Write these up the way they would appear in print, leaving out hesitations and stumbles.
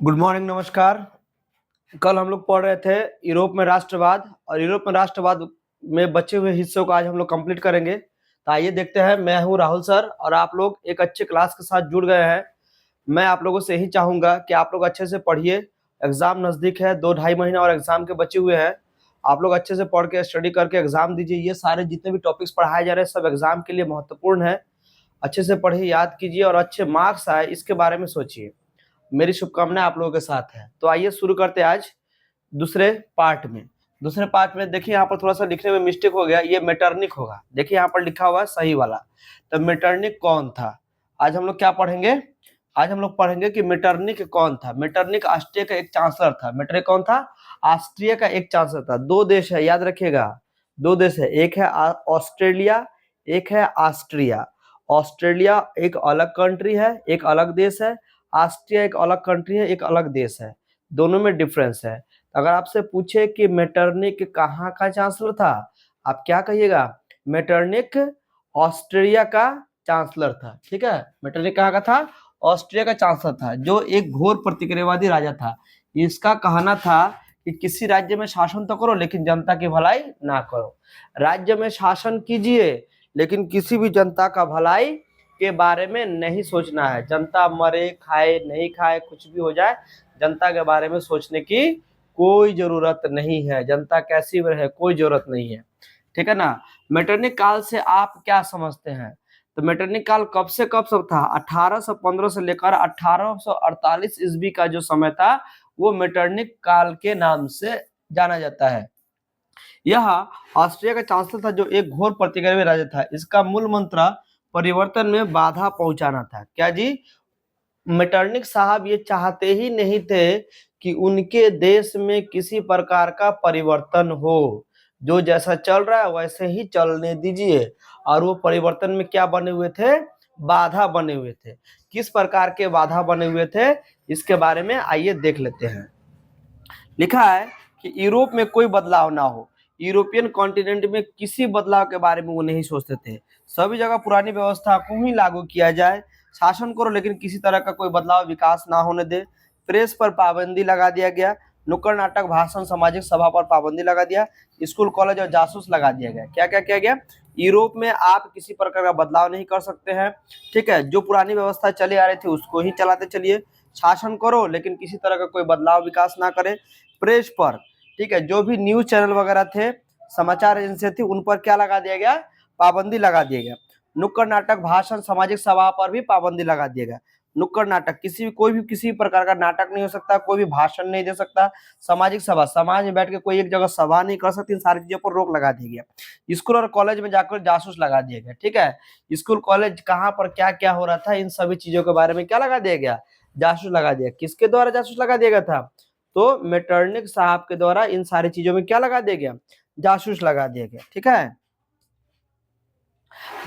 Good morning, नमस्कार। कल हम लोग पढ़ रहे थे यूरोप में राष्ट्रवाद, और यूरोप में राष्ट्रवाद में बचे हुए हिस्सों को आज हम लोग कंप्लीट करेंगे। तो आइए देखते हैं। मैं हूं राहुल सर, और आप लोग एक अच्छे क्लास के साथ जुड़ गए हैं। मैं आप लोगों से यही चाहूंगा कि आप लोग अच्छे से पढ़िए। एग्जाम नजदीक है, 2-2.5 महीने और एग्जाम के बचे हुए हैं। आप लोग अच्छे से पढ़ के स्टडी करके एग्जाम दीजिए। ये सारे जितने भी टॉपिक्स पढ़ाए जा रहे हैं सब एग्जाम के लिए महत्वपूर्ण है। अच्छे से पढ़िए, याद कीजिए, और अच्छे मार्क्स आए इसके बारे में सोचिए। मेरी शुभकामनाएं आप लोगों के साथ है। तो आइए शुरू करते हैं आज दूसरे पार्ट में। दूसरे पार्ट में देखिए, यहाँ पर थोड़ा सा लिखने में मिस्टेक हो गया, ये मेटरनिक होगा। देखिए यहाँ पर लिखा हुआ है सही वाला। तो मेटरनिक कौन था? आज हम लोग क्या पढ़ेंगे? आज हम लोग पढ़ेंगे कि मेटरनिक कौन था। मेटरनिक ऑस्ट्रिया का एक चांसलर था। मेटरनिक कौन था? ऑस्ट्रिया का एक चांसलर था। दो देश है, याद रखिएगा, दो देश है। एक है ऑस्ट्रेलिया, एक है ऑस्ट्रिया। ऑस्ट्रेलिया एक अलग कंट्री है, एक अलग देश है। ऑस्ट्रिया एक अलग कंट्री है, एक अलग देश है। दोनों में डिफरेंस है। अगर आपसे पूछे कि मेटरनिक कहाँ का चांसलर था, आप क्या कहिएगा? मेटरनिक ऑस्ट्रिया का चांसलर था। ठीक है, मेटरनिक कहाँ का था? ऑस्ट्रिया का चांसलर था, जो एक घोर प्रतिक्रियावादी राजा था। इसका कहना था कि किसी राज्य में शासन तो करो लेकिन जनता की भलाई ना करो। राज्य में शासन कीजिए लेकिन किसी भी जनता का भलाई के बारे में नहीं सोचना है। जनता मरे, खाए, नहीं खाए, कुछ भी हो जाए, जनता के बारे में सोचने की कोई जरूरत नहीं है। जनता कैसी रहे कोई जरूरत नहीं है। ठीक है ना? मेटरनिक काल से आप क्या समझते हैं? तो मेटरनिक काल कब से कब सब था? 1815 से लेकर 1848 ईस्वी का जो समय था वो मेटरनिक काल के नाम से जाना जाता है। यह ऑस्ट्रिया का चांसलर था, जो एक घोर प्रतिक्रियावादी राजा था। इसका मूल मंत्र परिवर्तन में बाधा पहुंचाना था। क्या जी? मेटरनिक साहब ये चाहते ही नहीं थे कि उनके देश में किसी प्रकार का परिवर्तन हो। जो जैसा चल रहा है वैसे ही चलने दीजिए। और वो परिवर्तन में क्या बने हुए थे? बाधा बने हुए थे। किस प्रकार के बाधा बने हुए थे, इसके बारे में आइए देख लेते हैं। लिखा है कि यूरोप में कोई बदलाव ना हो। यूरोपियन कॉन्टिनेंट में किसी बदलाव के बारे में वो नहीं सोचते थे। सभी जगह पुरानी व्यवस्था को ही लागू किया जाए। शासन करो लेकिन किसी तरह का कोई बदलाव विकास ना होने दे। प्रेस पर पाबंदी लगा दिया गया। नुक्कड़ नाटक, भाषण, सामाजिक सभा पर पाबंदी लगा दिया। स्कूल, कॉलेज और जासूस लगा दिया गया। क्या क्या किया गया? यूरोप में आप किसी प्रकार का बदलाव नहीं कर सकते हैं। ठीक है, जो पुरानी व्यवस्था चली आ रही थी उसको ही चलाते चलिए। शासन करो लेकिन किसी तरह का कोई बदलाव विकास ना करे। प्रेस पर, ठीक है, जो भी न्यूज चैनल वगैरह थे, समाचार एजेंसी थी, उन पर क्या लगा दिया गया? पाबंदी लगा दिया गया। नुक्कड़ नाटक, भाषण, सामाजिक सभा पर भी पाबंदी लगा दिया गया। नुक्कड़ नाटक, कोई भी किसी प्रकार का नाटक नहीं हो सकता, कोई भी भाषण नहीं दे सकता। सामाजिक सभा, समाज में बैठ के कोई एक जगह सभा नहीं कर सकती। इन सारी चीजों पर रोक लगा दी गया। स्कूल और कॉलेज में जाकर जासूस लगा दिया गया। ठीक है, स्कूल कॉलेज कहाँ पर क्या क्या हो रहा था, इन सभी चीजों के बारे में क्या लगा दिया गया? जासूस लगा दिया। किसके द्वारा जासूस लगा दिया गया था? तो मेटरनिक साहब के द्वारा इन सारी चीजों में क्या लगा दिया गया? जासूस लगा दिया गया। ठीक है,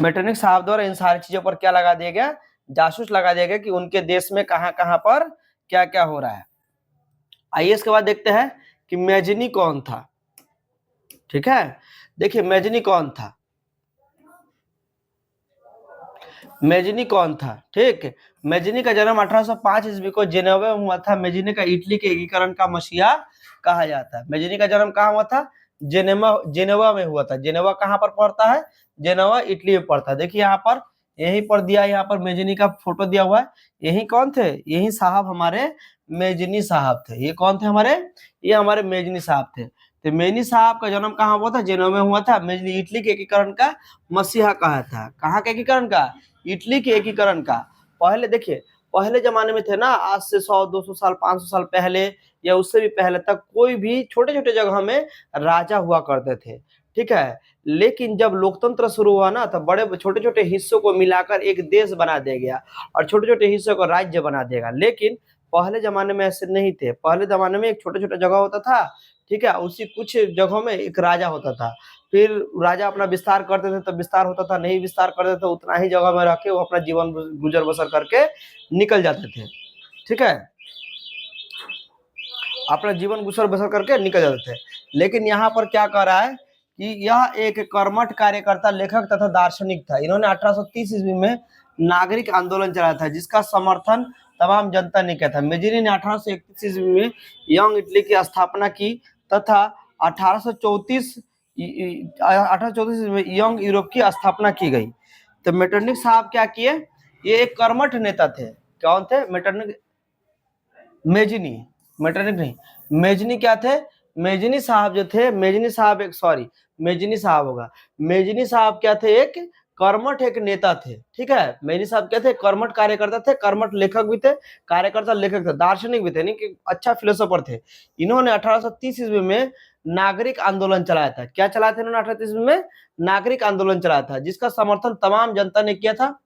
मेटरनिक साहब द्वारा इन सारी चीजों पर क्या लगा दिया गया? जासूस लगा दिया गया कि उनके देश में कहां कहां पर क्या क्या हो रहा है। आइए इसके बाद देखते हैं कि मेजनी कौन था। ठीक है, देखिए मेजनी कौन था। मेजनी कौन था? ठीक, मेजनी का जन्म 1805 ईस्वी को जेनेवा में हुआ था। मेजनी का इटली के एकीकरण का मसीहा कहा जाता है। मेजनी का जन्म कहाँ हुआ था? जेनेवा में हुआ था। जेनेवा कहाँ पर पड़ता है? जेनेवा इटली में पड़ता है। देखिए यहाँ पर, यहीं पर दिया, यहाँ पर मेजनी का फोटो दिया हुआ है। यही कौन थे? यही साहब हमारे मेजनी साहब थे। ये कौन थे हमारे? ये हमारे मेजनी साहब थे। तो मेजनी साहब का जन्म कहाँ हुआ था? जेनेवा में हुआ था। मेजनी इटली के एकीकरण का मसीहा कहा था। कहाँ के एकीकरण का? इटली के एकीकरण का। पहले देखिए, पहले जमाने में थे ना, आज से 100-200 साल, 500 साल पहले या उससे भी पहले तक कोई भी छोटे छोटे जगह में राजा हुआ करते थे। ठीक है, लेकिन जब लोकतंत्र शुरू हुआ ना, तो बड़े छोटे छोटे हिस्सों को मिलाकर एक देश बना दिया गया और छोटे छोटे हिस्सों को राज्य बना देगा। लेकिन पहले जमाने में ऐसे नहीं थे। पहले जमाने में एक छोटे छोटे जगह होता था। ठीक है, उसी कुछ जगहों में एक राजा होता था। फिर राजा अपना विस्तार करते थे तो विस्तार होता था, नहीं विस्तार करते थे उतना ही जगह में रह के वो अपना जीवन गुजर बसर करके निकल जाते थे। ठीक है, अपना जीवन गुजर बसर करके निकल जाते थे। लेकिन यहाँ पर क्या कह रहा है कि यह एक कर्मठ कार्यकर्ता, लेखक तथा दार्शनिक था। इन्होंने 1830 ईस्वी में नागरिक आंदोलन चलाया था, जिसका समर्थन तमाम जनता ने किया था। मेजिनी ने 1831 ईस्वी में यंग इटली की स्थापना की तथा 1834 में यंग यूरोप की स्थापना की गई। तो मेटरनिक साहब क्या किए, ये एक कर्मठ नेता थे। कौन थे? मेटरनिक, मेजिनी, मेटरनिक नहीं, मेजिनी क्या थे? मेजिनी साहब जो थे, मेजिनी साहब एक, सॉरी मेजिनी साहब होगा, मेजिनी साहब क्या थे? एक कर्मठ एक नेता थे। ठीक है, मेजिनी साहब क्या थे? कर्मठ कार्यकर्ता थे, कर्मठ लेखक भी थे, कार्यकर्ता लेखक थे, दार्शनिक भी थे, नहीं कि अच्छा फिलोसोफर थे। इन्होंने 1830 ईस्वी में नागरिक आंदोलन चलाया था। क्या चलाया था इन्होंने? 1830 ईस्वी में नागरिक आंदोलन चलाया था, जिसका समर्थन तमाम जनता ने किया था।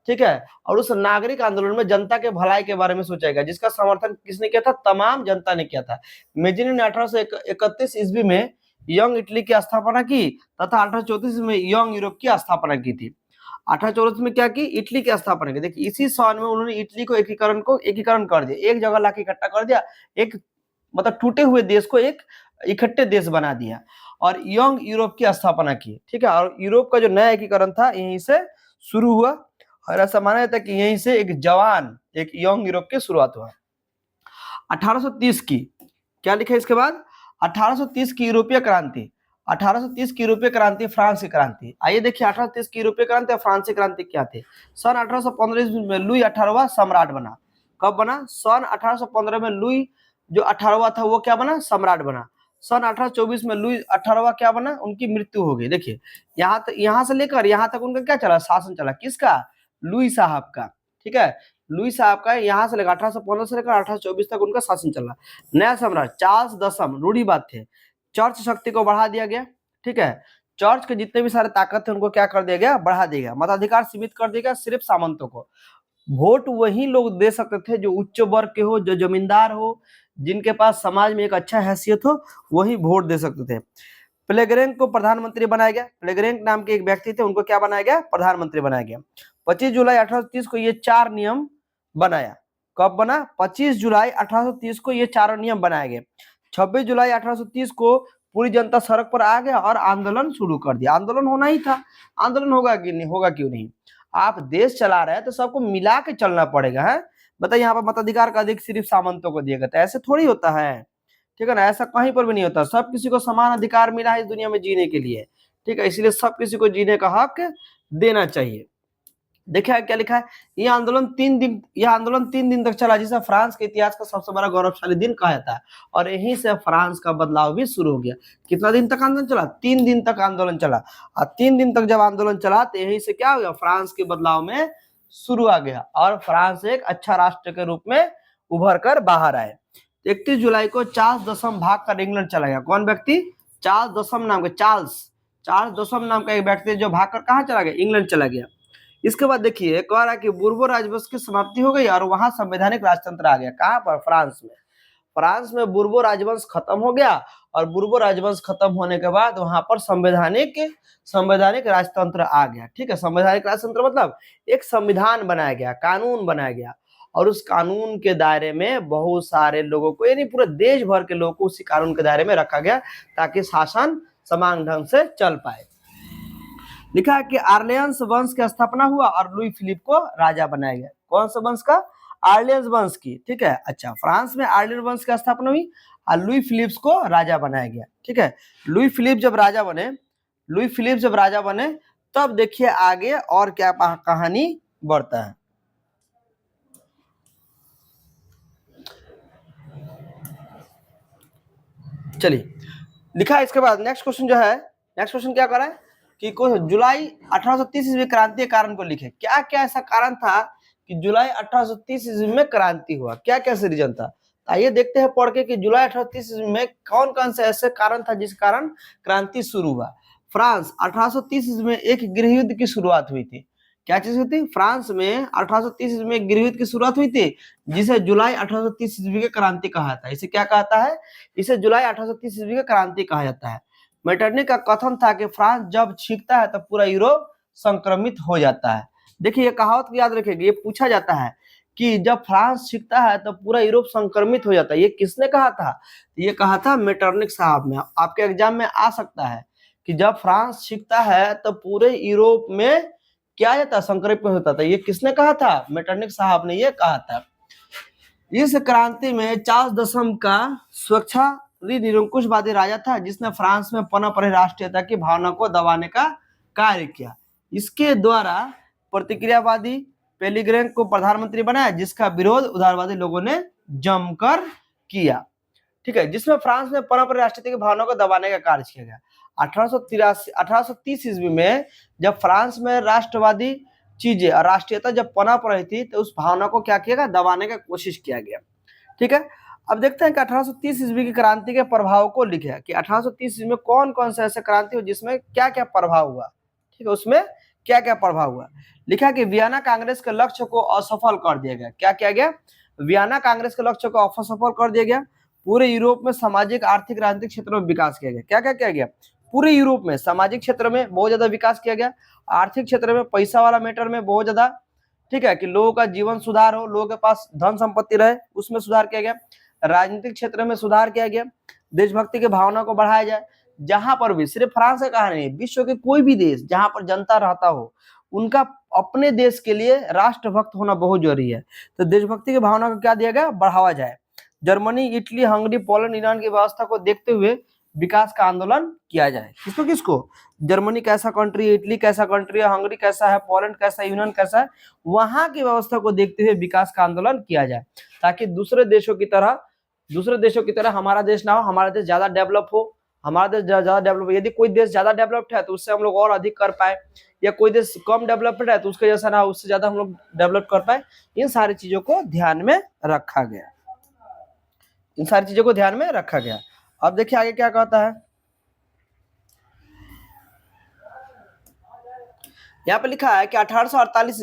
ठीक है, और उस नागरिक आंदोलन में जनता के भलाई के बारे में सोचा गया, जिसका समर्थन किसने किया था? तमाम जनता ने किया था। मेजिनी ने 1831 ईस्वी में यंग इटली की स्थापना की तथा 1834 में यंग यूरोप की स्थापना की थी। 1834 में क्या की? इटली की स्थापना की। देखिए इसी सन में उन्होंने इटली को एकीकरण कर दिया, एक जगह लाके इकट्ठा कर दिया, एक मतलब टूटे हुए देश को एक इकट्ठे देश बना दिया और यंग यूरोप की स्थापना की। ठीक है, और यूरोप का जो नया एकीकरण था यहीं से शुरू हुआ और ऐसा माना जाता है कि यहीं से एक जवान एक यंग यूरोप की शुरुआत हुआ। 1830 की क्या लिखा है इसके बाद? 1830 की यूरोपीय क्रांति। 1830 की यूरोपीय क्रांति फ्रांस की क्रांति। आइए देखिए 1830 की यूरोपीय क्रांति और फ्रांस की क्रांति क्या थे। सन 1815 में लुई 18वां सम्राट बना। कब बना? सन 1815 में लुई जो 18वां था वो क्या बना? सम्राट बना। सन 1824 में लुई 18वां क्या बना? उनकी मृत्यु हो गई। देखिए यहाँ से लेकर यहाँ तक उनका क्या चला? शासन चला। किसका? लुई साहब का। ठीक है, लुई साहब का यहाँ से लेकर 1815 से लेकर 1824 तक उनका शासन चला। नया सम्राट चार्ल्स दशम रूढ़िवाद थे। चर्च शक्ति को बढ़ा दिया गया। ठीक है, चर्च के जितने भी सारे ताकत थे उनको क्या कर दिया गया? बढ़ा दिया गया। मताधिकार सीमित कर दिया गया सिर्फ सामंतों को। वोट वही लोग दे सकते थे जो उच्च वर्ग के हो, जो जमींदार हो, जिनके पास समाज में एक अच्छा हैसियत हो, वही वोट दे सकते थे। प्लेगरेंक को प्रधानमंत्री बनाया गया। प्लेगरेंक नाम के एक व्यक्ति थे, उनको क्या बनाया गया? प्रधानमंत्री बनाया गया। 25 जुलाई 1830 को ये 4 नियम बनाया। कब बना? 25 जुलाई 1830 को ये 4 नियम बनाए गए। 26 जुलाई 1830 को पूरी जनता सड़क पर आ गया और आंदोलन शुरू कर दिया। आंदोलन होना ही था, आंदोलन होगा कि नहीं? होगा क्यों नहीं? आप देश चला रहे हैं तो सबको मिला के चलना पड़ेगा है। बताइए यहाँ पर मताधिकार का अधिकार सिर्फ सामंतों को दिया गया था, ऐसे थोड़ी होता है। ठीक है ना, ऐसा कहीं पर भी नहीं होता। सब किसी को समान अधिकार मिला है इस दुनिया में जीने के लिए। ठीक है, इसलिए सब किसी को जीने का हक देना चाहिए। देखिए क्या लिखा है, यह आंदोलन 3 दिन तक चला, जिसे फ्रांस के इतिहास का सबसे बड़ा गौरवशाली दिन कहा जाता है और यहीं से फ्रांस का बदलाव भी शुरू हो गया। कितना दिन तक आंदोलन चला? 3 दिन तक आंदोलन चला और 3 दिन तक जब आंदोलन चला तो यहीं से क्या हो गया? फ्रांस के बदलाव में शुरू आ गया और फ्रांस एक अच्छा राष्ट्र के रूप में उभर कर बाहर आए। 31 जुलाई को चार्ल्स दशम भाग कर इंग्लैंड चला गया। कौन व्यक्ति? चार्ल्स दशम नाम का, चार्ल्स दशम नाम का एक व्यक्ति जो भाग कर कहाँ चला गया? इंग्लैंड चला गया। इसके बाद देखिए कह रहा है कि बुर्बो राजवंश की समाप्ति हो गई और वहां संवैधानिक राजतंत्र आ गया। कहां पर? फ्रांस में। फ्रांस में बुर्बो राजवंश खत्म हो गया और बुर्बो राजवंश खत्म होने के बाद वहां पर संवैधानिक राजतंत्र आ गया। ठीक है, संवैधानिक राजतंत्र मतलब एक संविधान बनाया गया, कानून बनाया गया और उस कानून के दायरे में बहुत सारे लोगों को, यानी पूरे देश भर के लोगों को उसी कानून के दायरे में रखा गया ताकि शासन समान ढंग से चल पाए। लिखा है कि आर्लियंस वंश की स्थापना हुआ और लुई फिलिप को राजा बनाया गया। कौन सा वंश का? आर्लियंस वंश की। ठीक है, अच्छा, फ्रांस में आर्लियन वंश की स्थापना हुई और लुई फिलिप्स को राजा बनाया गया। ठीक है, लुई फिलिप जब राजा बने तब देखिए आगे और क्या कहानी बढ़ता है। चलिए लिखा है इसके बाद नेक्स्ट क्वेश्चन क्या कर रहा है कि जुलाई 1830 ईस्वी क्रांति के कारण को लिखे। क्या क्या ऐसा कारण था कि जुलाई 1830 ईस्वी में क्रांति हुआ? क्या क्या से रीजन था? आइए देखते हैं पढ़ के कि जुलाई 1830 ईस्वी में कौन कौन से ऐसे कारण था जिस कारण क्रांति शुरू हुआ। फ्रांस 1830 ईस्वी में एक गृह युद्ध की शुरुआत हुई थी। क्या चीज हुई थी? फ्रांस में 1830 ईस्वी में गृह युद्ध की शुरुआत हुई थी जिसे जुलाई 1830 ईस्वी की क्रांति कहा जाता है। इसे क्या कहता है? इसे जुलाई 1830 ईस्वी की क्रांति कहा जाता है। मेटरनिक का कथन था कि फ्रांस जब छींकता है तब पूरा यूरोप संक्रमित हो जाता है। देखिए ये कहावत याद रखेगी, ये पूछा जाता है कि जब फ्रांस छींकता है तब पूरा यूरोप संक्रमित हो जाता है। ये किसने कहा था? ये कहा था मेटरनिक साहब ने। आपके एग्जाम में आ सकता है कि जब फ्रांस छींकता है तो पूरे यूरोप में क्या जाता? संक्रमित होता था। ये किसने कहा था? मेटरनिक साहब ने ये कहा था। इस क्रांति में चार्ल्स दशम का स्वच्छादी निरंकुशवादी राजा था, जिसने फ्रांस में पनप रही राष्ट्रीयता की भावना को दबाने का कार्य किया। इसके द्वारा प्रतिक्रियावादी पेलिग्रेन को प्रधानमंत्री बनाया, जिसका विरोध उदारवादी लोगों ने जमकर किया। ठीक है, जिसमें फ्रांस में पनप रही राष्ट्रीयता की भावना को दबाने का कार्य किया गया। 1830 ईस्वी में जब फ्रांस में राष्ट्रवादी चीजें और राष्ट्रीयता जब पनप रही थी, तो उस भावना को क्या किया गया, दबाने का कोशिश किया गया। ठीक है, अब देखते हैं कि 1830 ईस्वी की क्रांति के प्रभाव को लिखे कि 1830 ईस्वी में कौन कौन से ऐसे क्रांति हुई जिसमें क्या क्या प्रभाव हुआ। ठीक है, उसमें क्या क्या प्रभाव हुआ। लिखा कि वियना कांग्रेस के लक्ष्य को असफल कर दिया गया। क्या किया गया, वियना कांग्रेस के लक्ष्य को असफल कर दिया गया। पूरे यूरोप में सामाजिक आर्थिक राजनीतिक क्षेत्रों में विकास किया गया। क्या क्या किया गया, पूरे यूरोप में सामाजिक क्षेत्र में बहुत ज्यादा विकास किया गया, आर्थिक क्षेत्र में पैसा वाला मैटर में बहुत ज्यादा, ठीक है, कि लोगों का जीवन सुधार हो, लोगों के पास धन संपत्ति रहे, उसमें सुधार किया गया। राजनीतिक क्षेत्र में सुधार किया गया, देशभक्ति की भावना को बढ़ाया जाए। जहां पर भी, सिर्फ फ्रांस का कहा नहीं, विश्व के कोई भी देश जहां पर जनता रहता हो, उनका अपने देश के लिए राष्ट्रभक्त होना बहुत जरूरी है। तो देशभक्ति की भावना को क्या दिया गया, बढ़ावा जाए। Germany, Italy, Hungary, Poland, Iran की व्यवस्था को देखते हुए विकास का आंदोलन किया जाए। किसको किसको, जर्मनी कैसा कंट्री है, इटली कैसा कंट्री है, हंगरी कैसा है, पोलैंड कैसा है, यूनान कैसा है, वहां की व्यवस्था को देखते हुए विकास का आंदोलन किया जाए, ताकि दूसरे देशों की तरह हमारा देश ना हो, हमारा देश ज्यादा डेवलप हो, हमारा देश ज्यादा डेवलप। यदि कोई देश ज्यादा डेवलप्ड है तो उससे हम लोग और अधिक कर पाए, या कोई देश कम डेवलप्ड है तो उसके जैसा ना, उससे ज्यादा हम लोग डेवलप कर पाए। इन सारी चीजों को ध्यान में रखा गया, इन सारी चीजों को ध्यान में रखा गया। अब देखिए आगे क्या कहता है, यहाँ पे लिखा है कि 1848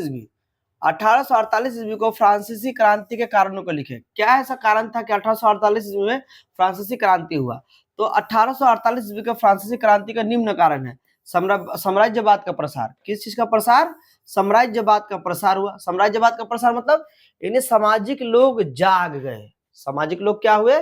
ईस्वी को फ्रांसीसी क्रांति के कारणों को लिखे। क्या ऐसा कारण था कि 1848 ईस्वी में फ्रांसीसी क्रांति हुआ। तो 1848 ईस्वी के फ्रांसीसी क्रांति का निम्न कारण है, साम्राज्यवाद का प्रसार। किस चीज का प्रसार, साम्राज्यवाद का प्रसार हुआ। साम्राज्यवाद का प्रसार मतलब इन्हें सामाजिक लोग जाग गए। सामाजिक लोग क्या हुए,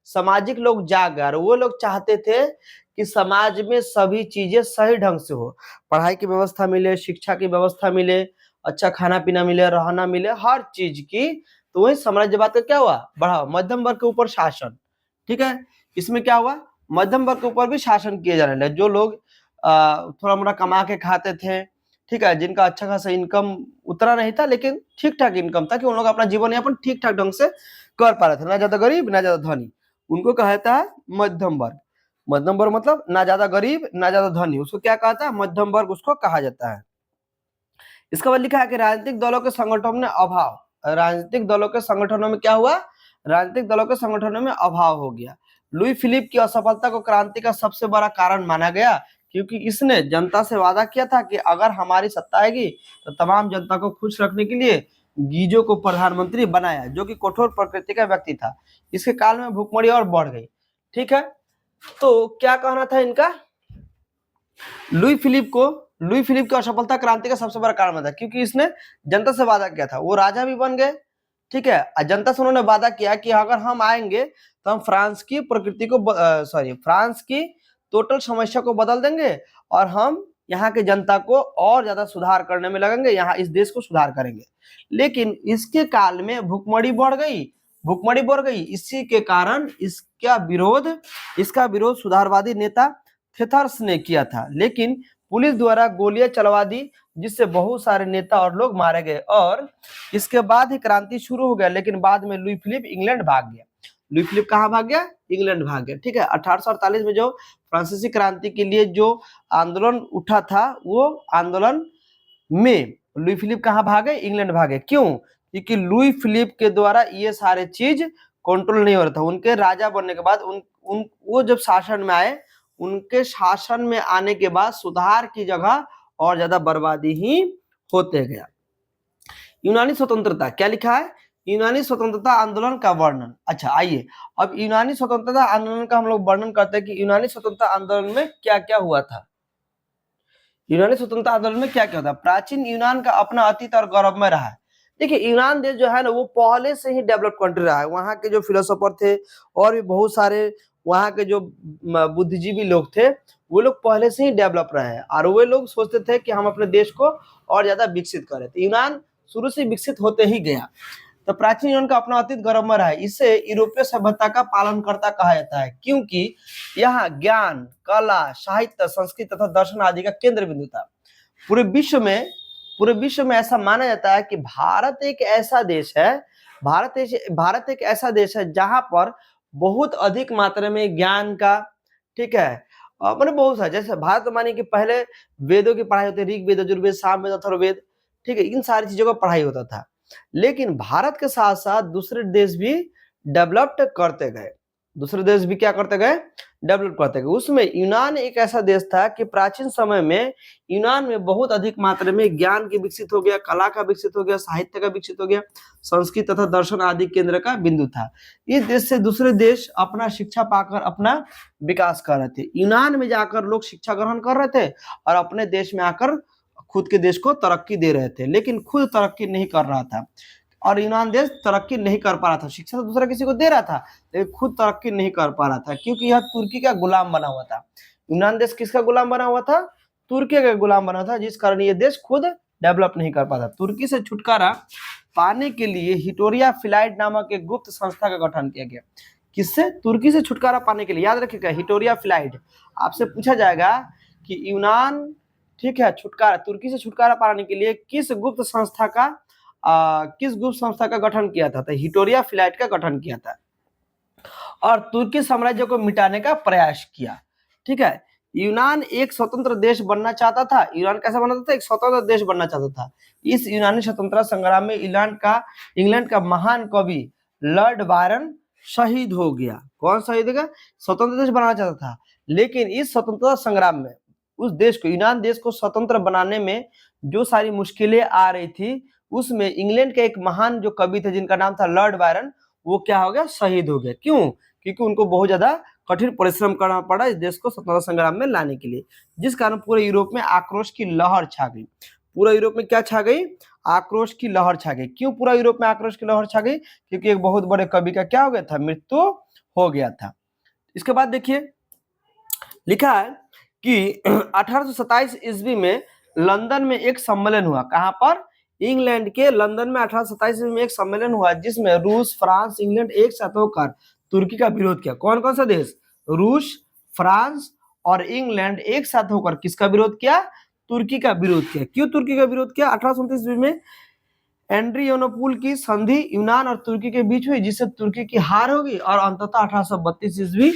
सामाजिक लोग जाग गए, और वो लोग चाहते थे कि समाज में सभी चीजें सही ढंग से हो, पढ़ाई की व्यवस्था मिले, शिक्षा की व्यवस्था मिले, अच्छा खाना पीना मिले, रहना मिले, हर चीज की। तो वही साम्राज्यवाद का क्या हुआ, बढ़ावा। मध्यम वर्ग के ऊपर शासन, ठीक है, इसमें क्या हुआ, मध्यम वर्ग के ऊपर भी शासन किए जाने लगे। जो लोग थोड़ा मोड़ा कमा के खाते थे, ठीक है, जिनका अच्छा खासा इनकम उतना नहीं था लेकिन ठीक ठाक इनकम था, कि उन लोग अपना जीवन यापन ठीक ठाक ढंग से कर पा रहे थे, ना ज्यादा गरीब ना ज्यादा धनी, उनको कहता है मध्यम वर्ग। मध्यम वर्ग मतलब ना ज्यादा गरीब ना ज्यादा धनी, उसको क्या कहता है, मध्यम वर्ग उसको कहा जाता है। इसके बाद लिखा है कि राजनीतिक दलों के संगठनों में अभाव। राजनीतिक दलों के संगठनों में क्या हुआ, राजनीतिक दलों के संगठनों में अभाव हो गया। लुई फिलिप की असफलता को क्रांति का सबसे बड़ा कारण माना गया, क्योंकि इसने जनता से वादा किया था कि अगर हमारी सत्ता आएगी तो तमाम जनता को खुश रखने के लिए गीजो को प्रधानमंत्री बनाया, जो कि कठोर प्रकृति का व्यक्ति था। इसके काल में भूखमरी और बढ़ गई। ठीक है, तो क्या कहना था इनका, लुई फिलिप की असफलता क्रांति का सबसे बड़ा कारण था, क्योंकि इसने जनता से वादा किया था। वो राजा भी बन गए, ठीक है, जनता से उन्होंने वादा किया कि अगर हम आएंगे तो हम फ्रांस की प्रकृति को फ्रांस की टोटल समस्या को बदल देंगे, और हम यहाँ के जनता को और ज्यादा सुधार करने में लगेंगे, यहाँ इस देश को सुधार करेंगे। लेकिन इसके काल में भूखमरी बढ़ गई। इसी के कारण इसका विरोध सुधारवादी नेता थेथर्स ने किया था, लेकिन पुलिस द्वारा गोलियां चलवा दी, जिससे बहुत सारे नेता और लोग मारे गए, और इसके बाद ही क्रांति शुरू हो गया। लेकिन बाद में लुई फिलिप इंग्लैंड भाग गया। लुई फिलिप कहाँ भाग गया, इंग्लैंड भाग गया। ठीक है, 1848 में जो फ्रांसीसी क्रांति के लिए जो आंदोलन उठा था, वो आंदोलन में लुई फिलिप कहाँ भागे, इंग्लैंड भागे। क्यों, क्योंकि लुई फिलिप के द्वारा ये सारे चीज कंट्रोल नहीं हो रहा था। उनके राजा बनने के बाद वो जब शासन में आए, उनके शासन में आने के बाद सुधार की जगह और ज्यादा बर्बादी ही होते गया। यूनानी स्वतंत्रता, क्या लिखा है, यूनानी स्वतंत्रता आंदोलन का वर्णन। अच्छा आइए, अब यूनानी स्वतंत्रता आंदोलन का हम लोग वर्णन करते हैं कि यूनानी स्वतंत्रता आंदोलन में क्या क्या हुआ था। यूनानी स्वतंत्रता आंदोलन में क्या क्या था। प्राचीन यूनान का अपना अतीत और गौरवमय रहा है। देखिए, यूनान देश जो है ना, वो पहले से ही डेवलप कंट्री रहा है। वहाँ के जो फिलोसोफर थे और भी बहुत सारे वहाँ के जो बुद्धिजीवी लोग थे, वो लोग पहले से ही डेवलप रहे हैं, और वे लोग सोचते थे कि हम अपने देश को और ज्यादा विकसित करें। तो यूनान शुरू से विकसित होते ही गया। तो प्राचीन यूनान का अपना अतीत गौरवमय है। इसे यूरोपीय सभ्यता का पालनकर्ता कहा जाता है, क्योंकि यहाँ ज्ञान, कला, साहित्य, संस्कृत तथा दर्शन आदि का केंद्र बिंदु था। पूरे विश्व में ऐसा माना जाता है कि भारत एक ऐसा देश है, भारत एक ऐसा देश है जहां पर बहुत अधिक मात्रा में ज्ञान का, ठीक है, मैंने बहुत सारा, जैसे भारत मानिए कि पहले वेदों की पढ़ाई होती है, ऋग्वेद, यजुर्वेद, सामवेद, अथर्ववेद, ठीक है, इन सारी चीजों का पढ़ाई होता था। लेकिन भारत के साथ साथ दूसरे देश भी डेवलप्ड करते गए, दूसरे देश भी क्या करते गए, डेवलप करते गए। उसमें यूनान एक ऐसा देश था कि प्राचीन समय में यूनान में बहुत अधिक मात्रा में ज्ञान के विकसित हो गया, कला का विकसित हो गया, साहित्य का विकसित हो गया, संस्कृत तथा दर्शन आदि केंद्र का बिंदु था। इस देश से दूसरे देश अपना शिक्षा पाकर अपना विकास कर रहे थे। यूनान में जाकर लोग शिक्षा ग्रहण कर रहे थे और अपने देश में आकर खुद के देश को तरक्की दे रहे थे, लेकिन खुद तरक्की नहीं कर रहा था। और यूनान देश तरक्की नहीं कर पा रहा था, शिक्षा तो दूसरा किसी को दे रहा था लेकिन खुद तरक्की नहीं कर पा रहा था, क्योंकि यह तुर्की का गुलाम बना हुआ था। यूनान देश किसका गुलाम बना हुआ था, तुर्की का गुलाम बना था, जिस कारण ये देश खुद डेवलप नहीं कर पाता। तुर्की से छुटकारा पाने के लिए हिटोरिया फिलाइट नामक एक गुप्त संस्था का गठन किया गया। किससे, तुर्की से छुटकारा पाने के लिए, याद रखिएगा हिटोरिया फिलाइट। आपसे पूछा जाएगा कि यूनान, ठीक है, छुटकारा, तुर्की से छुटकारा पाने के लिए किस गुप्त संस्था का गठन किया था, तो हिटोरिया फिलाइट का गठन किया था और तुर्की साम्राज्य को मिटाने का प्रयास किया। ठीक है, यूनान एक स्वतंत्र देश बनना चाहता था। यूनान कैसा बनना था, एक स्वतंत्र देश बनना चाहता था। इस यूनानी स्वतंत्रता संग्राम में इंग्लैंड का महान कवि लॉर्ड बायरन शहीद हो गया। कौन शहीद हो गया, स्वतंत्र देश बनाना चाहता था, लेकिन इस स्वतंत्रता संग्राम में उस देश को, यूनान देश को स्वतंत्र बनाने में जो सारी मुश्किलें आ रही थी, उसमें इंग्लैंड के एक महान जो कवि थे जिनका नाम था लॉर्ड बायरन, वो क्या हो गया, शहीद हो गया। क्यों, क्योंकि उनको बहुत ज्यादा कठिन परिश्रम करना पड़ा इस देश को स्वतंत्रता संग्राम में लाने के लिए, जिस कारण पूरे यूरोप में आक्रोश की लहर छा गई। पूरा यूरोप में क्या छा गई, आक्रोश की लहर छा गई। क्यों पूरा यूरोप में आक्रोश की लहर छा गई, क्योंकि एक बहुत बड़े कवि का क्या हो गया था, मृत्यु हो गया था। इसके बाद देखिए लिखा है कि 1827 ईस्वी में लंदन में एक सम्मेलन हुआ। कहां पर, इंग्लैंड के लंदन में 1827 में एक सम्मेलन हुआ, जिसमें रूस, फ्रांस, इंग्लैंड एक साथ होकर तुर्की का विरोध किया। कौन कौन सा देश, रूस, फ्रांस और इंग्लैंड एक साथ होकर किसका विरोध किया, तुर्की का विरोध किया। क्यों तुर्की का विरोध किया, 1829 ईस्वी में एड्रियानोपुल की संधि यूनान और तुर्की के बीच हुई, जिससे तुर्की की हार होगी और अंततः 1832 ईस्वी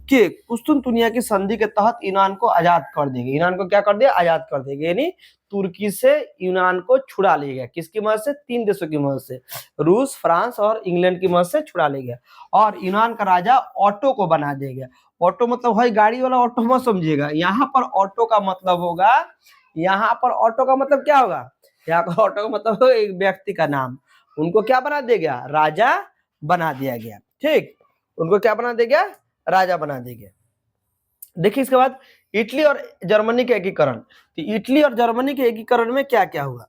के कुस्तुनतुनिया की संधि के तहत यूनान को आजाद कर देंगे। यूनान को क्या कर दिया, आजाद कर देंगे, यानी तुर्की से यूनान को छुड़ा लिया गया। किसकी मदद से, तीन देशों की मदद से, रूस, फ्रांस और इंग्लैंड की मदद से छुड़ा लिया गया और यूनान का राजा ऑटो को बना दिया गया। ऑटो मतलब भाई गाड़ी वाला ऑटो मत समझिएगा, यहाँ पर ऑटो का मतलब होगा, यहाँ पर ऑटो का मतलब क्या होगा, यहाँ पर ऑटो का मतलब एक व्यक्ति का नाम। उनको क्या बना दिया गया, राजा बना दिया गया। ठीक, उनको क्या बना दिया गया, राजा बना दिया गया। देखिए इसके बाद इटली और जर्मनी के एकीकरण। तो इटली और जर्मनी के एकीकरण में क्या क्या हुआ,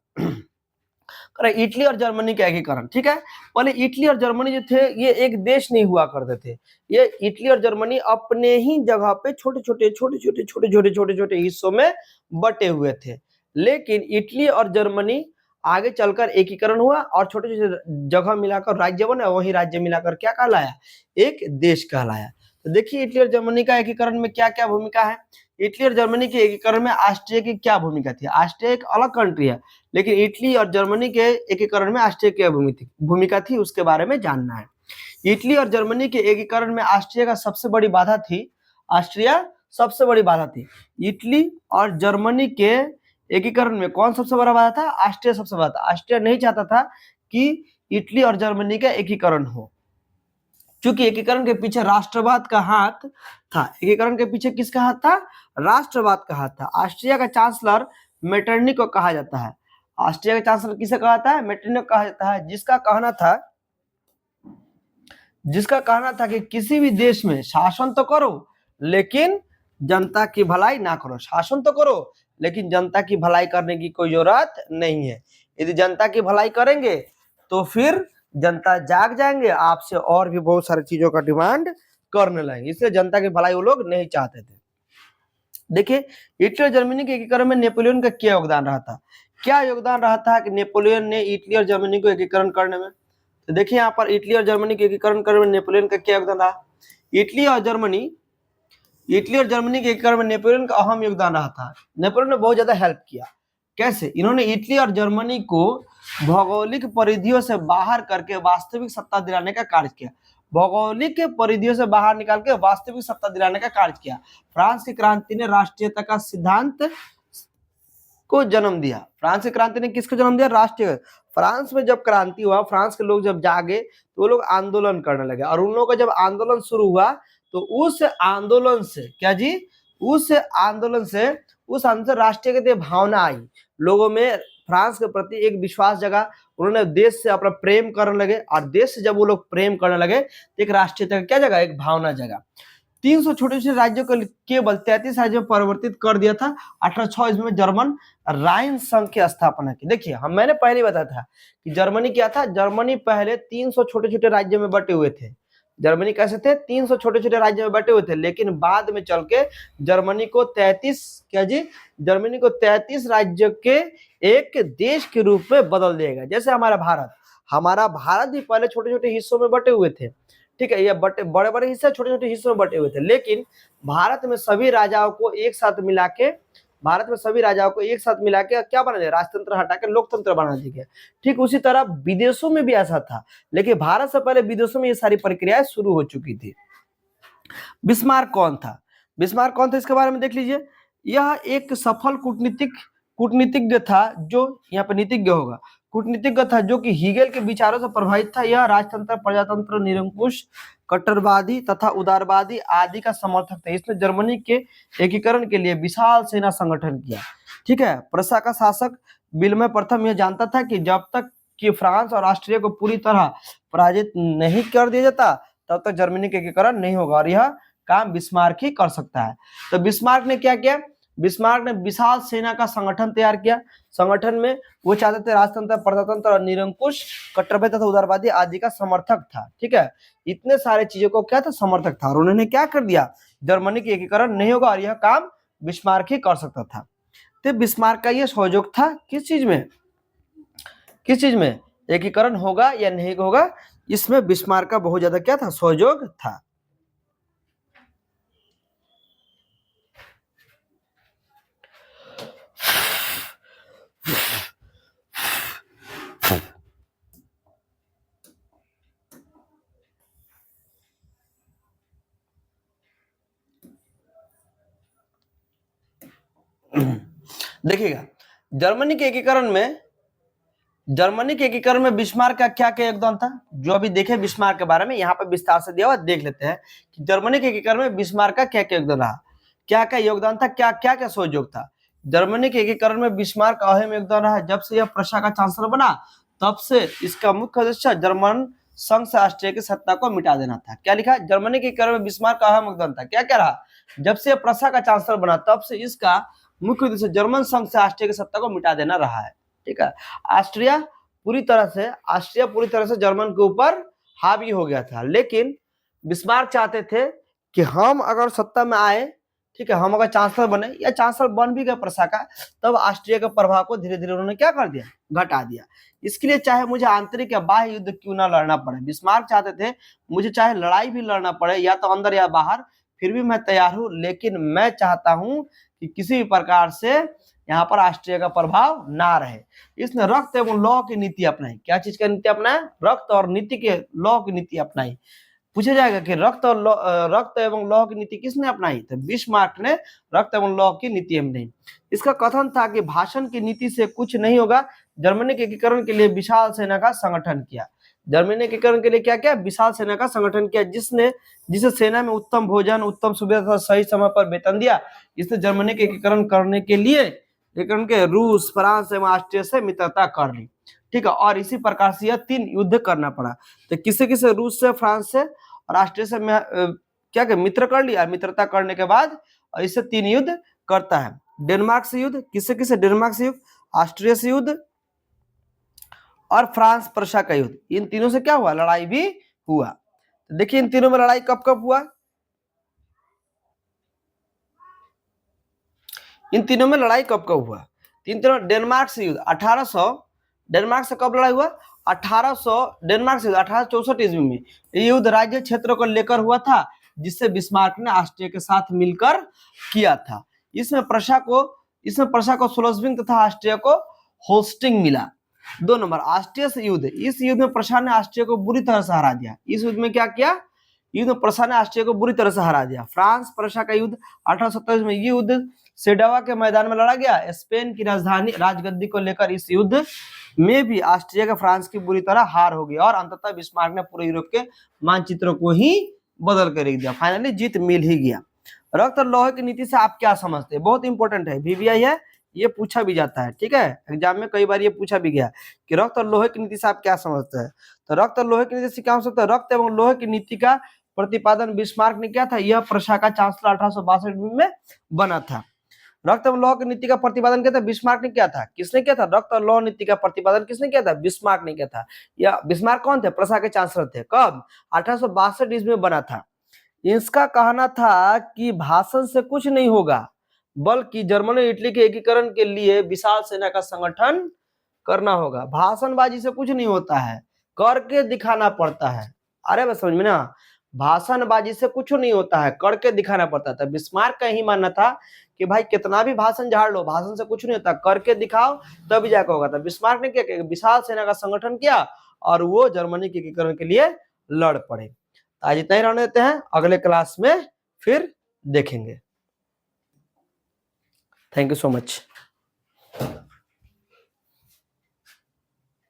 इटली और जर्मनी का एकीकरण। ठीक है, पहले इटली और जर्मनी जो थे ये एक देश नहीं हुआ करते थे। ये इटली और जर्मनी अपने ही जगह पे छोटे छोटे हिस्सों में बटे हुए थे, लेकिन इटली और जर्मनी आगे चलकर एकीकरण हुआ और छोटे छोटे जगह मिलाकर राज्य बना, वही राज्य मिलाकर क्या कहलाया, एक देश कहलाया। तो देखिए इटली और जर्मनी का एकीकरण में क्या क्या भूमिका है। इटली और जर्मनी के एकीकरण में ऑस्ट्रिया की क्या भूमिका थी, ऑस्ट्रिया एक अलग कंट्री है, लेकिन इटली और जर्मनी के एकीकरण में ऑस्ट्रिया की भूमिका थी, उसके बारे में जानना है। इटली और जर्मनी के एकीकरण में ऑस्ट्रिया का सबसे बड़ी बाधा थी, ऑस्ट्रिया सबसे बड़ी बाधा थी। इटली और जर्मनी के एकीकरण में कौन सबसे बड़ा बाधा था, ऑस्ट्रिया सबसे बड़ा था। ऑस्ट्रिया नहीं चाहता था कि इटली और जर्मनी का एकीकरण हो, क्योंकि एकीकरण के पीछे राष्ट्रवाद का हाथ था। एकीकरण के पीछे किसका हाथ था, राष्ट्रवाद का हाथ था। ऑस्ट्रिया का चांसलर मेटरनिक को कहा जाता है। ऑस्ट्रिया का चांसलर किसे कहा जाता है, मेटरनिक कहा जाता है, जिसका कहना था कि किसी भी देश में शासन तो करो लेकिन जनता की भलाई ना करो। शासन तो करो लेकिन जनता की भलाई करने की कोई जरूरत नहीं है। यदि जनता की भलाई करेंगे तो फिर जनता जाग जाएंगे, आपसे और भी बहुत सारी चीजों का डिमांड करने लगेंगे, इसलिए जनता की भलाई वो लोग नहीं चाहते थे। देखिए इटली और जर्मनी के एकीकरण में नेपोलियन का क्या योगदान रहा था, क्या योगदान रहा था कि नेपोलियन ने इटली और जर्मनी को एकीकरण करने में। तो देखिए यहाँ पर इटली और जर्मनी के एकीकरण करने में नेपोलियन का क्या योगदान रहा। इटली और जर्मनी के एकीकरण में नेपोलियन का अहम योगदान रहा था। नेपोलियन ने बहुत ज्यादा हेल्प किया। कैसे? इन्होंने इटली और जर्मनी को भौगोलिक परिधियों से बाहर करके वास्तविक सत्ता दिलाने का कार्य किया। भौगोलिक परिधियों से बाहर निकाल के वास्तविक सत्ता दिलाने का कार्य किया। फ्रांस की क्रांति ने राष्ट्रीयता का सिद्धांत को जन्म दिया। फ्रांस की क्रांति ने किसको जन्म दिया? राष्ट्रीय। फ्रांस में जब क्रांति हुआ, फ्रांस के लोग जब जागे तो वो लोग आंदोलन करने लगे, और उन लोगों का जब आंदोलन शुरू हुआ तो उस आंदोलन से क्या जी, उस आंदोलन से राष्ट्रीय भावना आई लोगों में, फ्रांस के प्रति एक विश्वास जगा। उन्होंने देश से अपना प्रेम करने लगे, और देश से जब वो लोग प्रेम करने लगे तो एक राष्ट्रीयता का क्या जगह, एक भावना जगा। 300 छोटे छोटे राज्यों को केवल 33 राज्यों में परिवर्तित कर दिया था। 1806 में जर्मन राइन संघ की स्थापना की। देखिए मैंने पहले बताया था कि जर्मनी क्या था। जर्मनी पहले 300 छोटे छोटे राज्यों में बटे हुए थे। जर्मनी कैसे थे? 300 छोटे छोटे राज्यों में बटे हुए थे, लेकिन बाद में चल के जर्मनी को 33 राज्यों के एक देश के रूप में बदल दिया गया। जैसे हमारा भारत भी पहले छोटे छोटे हिस्सों में बटे हुए थे, ठीक है, ये बड़े बड़े हिस्से छोटे छोटे हिस्सों में बटे हुए थे, लेकिन भारत में सभी राजाओं को एक साथ मिला के क्या बना दिया? राजतंत्र हटा के लोकतंत्र बना दिया गया। ठीक उसी तरह विदेशों में भी ऐसा था, लेकिन भारत से पहले विदेशों में ये सारी प्रक्रियाएं शुरू हो चुकी थी। बिस्मार्क कौन था? इसके बारे में देख लीजिए। यह एक सफल कूटनीतिज्ञ था, जो यहाँ पे नीतिज्ञ होगा, कूटनीतिज्ञ था, जो कि हीगेल के विचारों से प्रभावित था। यह राजतंत्र, प्रजातंत्र, निरंकुश, कट्टरवादी तथा उदारवादी आदि का समर्थक था। इसने जर्मनी के एकीकरण के लिए विशाल सेना संगठन किया। ठीक है, प्रशा का शासक विल्हेम प्रथम यह जानता था कि जब तक कि फ्रांस और ऑस्ट्रिया को पूरी तरह पराजित नहीं कर दिया जाता तब तक जर्मनी का एकीकरण नहीं होगा, और यह काम बिस्मार्क ही कर सकता है। तो बिस्मार्क ने क्या किया? बिस्मार्क ने विशाल सेना का संगठन तैयार किया। संगठन में वो चाहते थे राजतंत्र, प्रजातंत्र और निरंकुश, कट्टरवादी तथा उदारवादी आदि का समर्थक था। ठीक है, इतने सारे चीजों को क्या था? समर्थक था। और उन्होंने क्या कर दिया? जर्मनी की एकीकरण नहीं होगा, और यह काम बिस्मार्क ही कर सकता था। तो बिस्मार्क का यह सहयोग था किस चीज में? एकीकरण होगा या नहीं होगा, इसमें बिस्मार्क का बहुत ज्यादा क्या था? सहयोग था। देखिएगा, जर्मनी के एकीकरण में बिस्मार्क का क्या क्या योगदान था, जो अभी देखे बिस्मार्क के बारे में यहाँ पे विस्तार से दिया हुआ, देख लेते हैं कि जर्मनी के एकीकरण में बिस्मार्क का क्या क्या योगदान रहा, क्या क्या योगदान था, क्या क्या सहयोग था। जर्मनी के एकीकरण में बिस्मार्क का अहम योगदान रहा। जब से यह प्रशा का चांसलर बना तब से इसका मुख्य उद्देश्य जर्मन संघ से ऑस्ट्रिया की सत्ता को मिटा देना था। क्या लिखा? जर्मनी के एकीकरण में बिस्मार्क का अहम योगदान था। क्या क्या रहा? जब से प्रशा का चांसलर बना तब से इसका मुख्य उद्देश्य जर्मन संघ से ऑस्ट्रिया की सत्ता को मिटा देना रहा है। ठीक है, ऑस्ट्रिया पूरी तरह से जर्मन के ऊपर हावी हो गया था, लेकिन बिस्मार्क चाहते थे कि हम अगर सत्ता में आए, ठीक है, हम अगर चांसलर बने या चांसलर बन भी गए प्रशा का, तब ऑस्ट्रिया के प्रभाव को धीरे धीरे उन्होंने क्या कर दिया? घटा दिया। इसके लिए चाहे मुझे आंतरिक या बाह्य युद्ध क्यों ना लड़ना पड़े, बिस्मार्क चाहते थे मुझे चाहे लड़ाई भी लड़ना पड़े, या तो अंदर या बाहर, फिर भी मैं तैयार हूं, लेकिन मैं चाहता हूं कि किसी भी प्रकार से यहाँ पर ऑस्ट्रिया का प्रभाव ना रहे। इसने रक्त एवं लौह की नीति अपनाई। क्या चीज का नीति अपनाया? रक्त और नीति के लौह की नीति अपनाई। पूछा जाएगा कि रक्त एवं लौह की नीति किसने अपनाई? तो बिस्मार्क ने रक्त एवं लौह की नीति अपनाई। इसका कथन था कि भाषण की नीति से कुछ नहीं होगा। जर्मनी के एकीकरण के लिए विशाल सेना का संगठन किया। जर्मनी के एकीकरण के लिए क्या किया? विशाल सेना का संगठन किया, जिसे सेना में उत्तम भोजन, उत्तम सुविधा तथा सही समय पर वेतन दिया। इसने जर्मनी के एकीकरण करने के लिए रूस, फ्रांस एवं ऑस्ट्रिया से मित्रता कर ली। ठीक है, और इसी प्रकार से यह 3 युद्ध करना पड़ा। तो किसे रूस से, फ्रांस से और ऑस्ट्रिया से क्या मित्र कर लिया। मित्रता करने के बाद और इससे 3 युद्ध करता है। डेनमार्क से युद्ध, किसे? डेनमार्क से युद्ध, ऑस्ट्रिया से युद्ध और फ्रांस प्रशा का युद्ध। इन तीनों से क्या हुआ? लड़ाई भी हुआ। तो देखिए इन तीनों में लड़ाई कब कब हुआ? इन तीनों में लड़ाई कब कब हुआ? डेनमार्क से युद्ध 1800, डेनमार्क से कब लड़ाई हुआ? डेनमार्क से 1864 ईस्वी में ये युद्ध राज्य क्षेत्र को लेकर हुआ था, जिससे बिस्मार्क ने ऑस्ट्रिया के साथ मिलकर किया था। इसमें प्रशा को स्लोस्विंग तथा ऑस्ट्रिया को होस्टिंग मिला। 2 नंबर, ऑस्ट्रिया से युद्ध। इस युद्ध में प्रशा ने ऑस्ट्रिया को बुरी तरह से हरा दिया। इस युद्ध में क्या किया? युद्ध में प्रशा ने ऑस्ट्रिया को बुरी तरह से हरा दिया। फ्रांस प्रशा का युद्ध 1827 में, ये युद्ध सेडावा के मैदान में लड़ा गया। स्पेन की राजधानी राजगद्दी को लेकर इस युद्ध में भी ऑस्ट्रिया का फ्रांस की बुरी तरह हार हो गई और अंततः बिस्मार्क ने पूरे यूरोप के मानचित्रों को ही बदल कर रख दिया। फाइनली जीत मिल ही गया। रक्त और लोहे की नीति से आप क्या समझते हैं? बहुत इंपॉर्टेंट है, VVI है, ये पूछा भी जाता है। ठीक है, एग्जाम में कई बार ये पूछा भी गया कि रक्त और लोहे की नीति से आप क्या समझते हैं। तो रक्त और लोहे की नीति से क्या हो सकता है? रक्त एवं लोहे की नीति का प्रतिपादन बिस्मार्क ने किया था। यह प्रशा का चांसलर 1862 में बना था। रक्त एवं लौह की नीति का प्रतिपादन किया था बिस्मार्क ने किया था। किसने किया था? रक्त और लौह नीति का प्रतिपादन किसने किया था? बिस्मार्क ने किया था। या बिस्मार्क कौन थे? प्रशा के चांसलर थे। कब? 1862 ईस्वी में बना था। इसका कहना था कि भाषण से कुछ नहीं होगा, बल्कि जर्मनी इटली के एकीकरण के लिए विशाल सेना का संगठन करना होगा। भाषणबाजी से कुछ नहीं होता है, करके दिखाना पड़ता है। अरे बस समझ में ना, भाषणबाजी से कुछ नहीं होता है, करके दिखाना पड़ता था। बिस्मार्क का ही मानना था कि भाई कितना भी भाषण झाड़ लो, भाषण से कुछ नहीं होता, करके दिखाओ तभी जाकर होगा। था बिस्मार्क ने क्या किया? विशाल सेना का संगठन किया और वो जर्मनी के एकीकरण के लिए लड़ पड़े। आज इतना ही रहने देते हैं, अगले क्लास में फिर देखेंगे। Thank you so much.